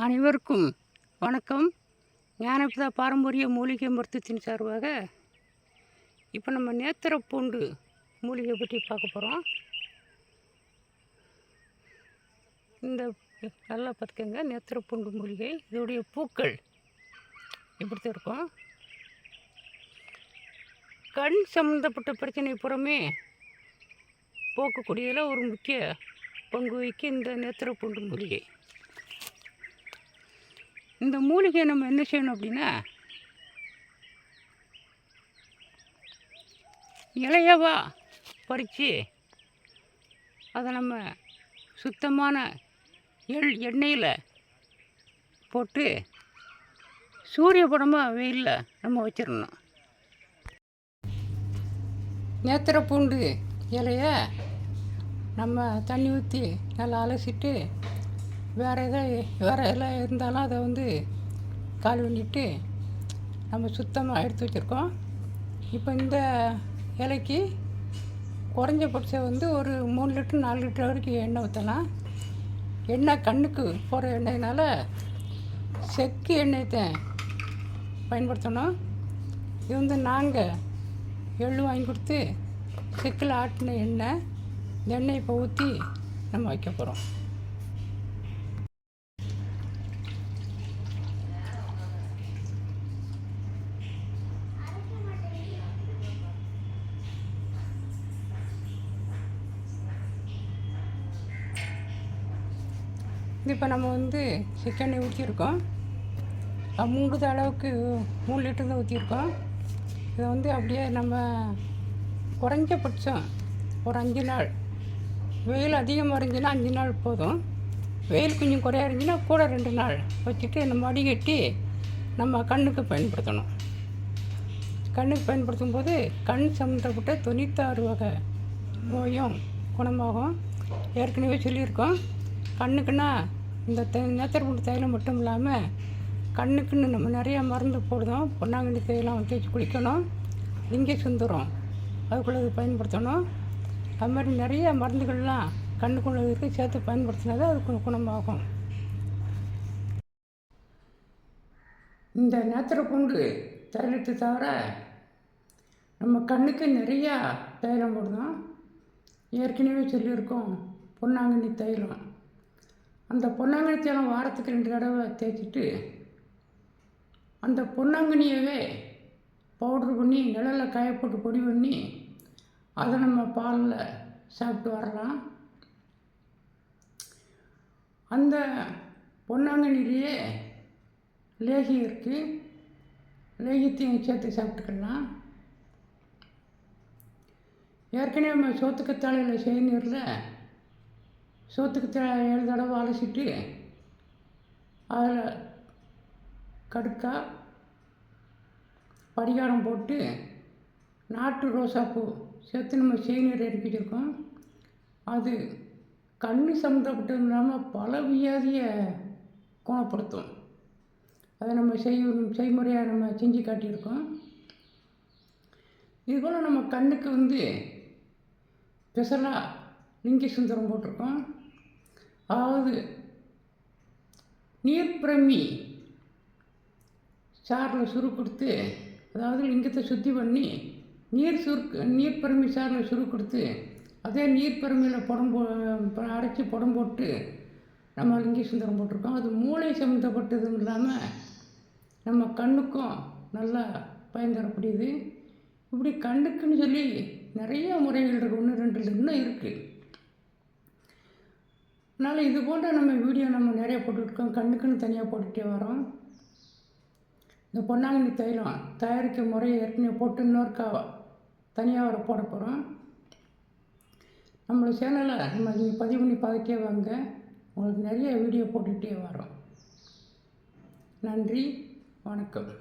அனைவருக்கும் வணக்கம். ஞானப்பிதா பாரம்பரிய மூலிகை மருத்துவத்தின் சார்பாக இப்போ நம்ம நேத்திரப்பூண்டு மூலிகை பற்றி பார்க்க போகிறோம். இந்த நல்லா பார்த்துக்கங்க, நேத்திரப்பூண்டு மூலிகை. இதோடைய பூக்கள் இப்படித்தான் இருக்கும். கண் சம்மந்தப்பட்ட பிரச்சனை புறமே போக்கக்கூடியதில் ஒரு முக்கிய பங்கு வகிக்கும் இந்த நேத்திரப்பூண்டு மூலிகை. இந்த மூலிகையை நம்ம என்ன செய்யணும் அப்படின்னா, இலையவா பறித்து அதை நம்ம சுத்தமான எண்ணெயில் போட்டு சூரிய படமாக வெயிலில் நம்ம வச்சிடணும். நேத்திரப்பூண்டு இலையை நம்ம தண்ணி ஊற்றி நல்லா அலசிட்டு வேறு எல்லாம் இருந்தாலும் அதை கால் பண்ணிட்டு நம்ம சுத்தமாக எடுத்து வச்சுருக்கோம். இப்போ இந்த இலைக்கு குறைஞ்சபட்சம் ஒரு 3 லிட்டர் 4 லிட்டர் வரைக்கும் எண்ணெய் ஊற்றலாம். எண்ணெய் கண்ணுக்கு போகிற எண்ணெயினால் செக்கு எண்ணெயை பயன்படுத்தணும். இது நாங்கள் எள்ளு வாங்கி கொடுத்து செக்கில் ஆட்டின எண்ணெய். இந்த எண்ணெய் இப்போ ஊற்றி நம்ம வைக்க போகிறோம். இப்போ நம்ம சிக்கனை ஊற்றிருக்கோம். 3 அளவுக்கு 3 லிட்டர் தான் ஊற்றிருக்கோம். இதை அப்படியே நம்ம குறைஞ்சபட்சம் ஒரு 5 நாள், வெயில் அதிகமாக இருந்துச்சுன்னா 5 நாள் போதும். வெயில் கொஞ்சம் குறையா இருந்துச்சுன்னா கூட 2 நாள் வச்சுட்டு நம்ம வடிகட்டி நம்ம கண்ணுக்கு பயன்படுத்தணும். கண்ணுக்கு பயன்படுத்தும் போது கண் சம்மந்தப்பட்ட 96 வகை நோயும் குணமாகும். ஏற்கனவே சொல்லியிருக்கோம். கண்ணுக்குன்னா இந்த நேத்திரப்பூண்டு தைலம் மட்டும் இல்லாமல் கண்ணுக்குன்னு நம்ம நிறையா மருந்து போடுதோம். பொன்னாங்கண்ணி தைலம் தேய்ச்சி குளிக்கணும். லிங்க சுந்தரம் அதுக்குள்ளே பயன்படுத்தணும். அது மாதிரி நிறைய மருந்துகள்லாம் கண்ணுக்குள்ளே இருக்குது, சேர்த்து பயன்படுத்தினது அதுக்கு குணமாகும். இந்த நேத்திரப்பூண்டு தைலத்தை தவிர நம்ம கண்ணுக்கு நிறையா தைலம் போடுதோம். ஏற்கனவே சொல்லியிருக்கோம் பொன்னாங்கண்ணி தைலம். அந்த பொன்னாங்கண்ணி தைலம் வாரத்துக்கு 2 தடவை தேய்ச்சிட்டு அந்த பொன்னாங்கண்ணியவே பவுட்ரு பண்ணி நிழலில் காய போட்டு பொடி பண்ணி அதை நம்ம பாலில் சாப்பிட்டு வரலாம். அந்த பொன்னாங்கண்ணிலேயே லேகியம் இருக்குது, லேகியத்தையும் சேர்த்து சாப்பிட்டுக்கலாம். ஏற்கனவே நம்ம சோத்துக்கத்தாழையில் செய்நீரில் சோத்துக்கத்தாழை 7 தடவை அலசிட்டு அதில் கடுக்காய் படிகாரம் போட்டு நாட்டு ரோசாப்பூ சேர்த்து நம்ம செய்நீர் எடுத்து வச்சுருக்கோம். அது கண் சம்மந்தப்பட்டது இல்லாமல் பல வியாதியை குணப்படுத்தும். அதை நம்ம செய்முறையாக நம்ம செஞ்சு காட்டியிருக்கோம். இதுபோல் நம்ம கண்ணுக்கு ஸ்பெஷலாக லிங்க சுந்தரம் போட்டிருக்கோம். அதாவது நீர்ப்பிரமி சாரில் சுரு கொடுத்து, அதாவது லிங்கத்தை சுத்தி பண்ணி நீர்ப்பிரமி சாரில் சுரு கொடுத்து அதே நீர்ப்பிரமியில் அரைச்சி புடம் போட்டு நம்ம லிங்க சுந்தரம் போட்டிருக்கோம். அது மூளை சம்மந்தப்பட்டதும் இல்லாமல் நம்ம கண்ணுக்கும் நல்லா பயன் தரக்கூடியது. இப்படி கண்ணுக்குன்னு சொல்லி நிறைய முறைகள் இருக்குது. 1 2 இன்னும் இருக்குது. அதனால் இது போன்ற நம்ம வீடியோ நம்ம நிறைய போட்டுருக்கோம். கண்ணுக்குன்னு தனியாக போட்டுகிட்டே வரோம். இந்த பொன்னாங்கண்ணி தைலம் தயாரிக்கும் முறையை ஏற்கனவே போட்டு இன்னொருக்கா தனியாக போட போகிறோம். நம்மளோட சேனலை நீங்கள் பதிவு பண்ணி பார்த்துட்டே வாங்க. உங்களுக்கு நிறைய வீடியோ போட்டுகிட்டே வரோம். நன்றி, வணக்கம்.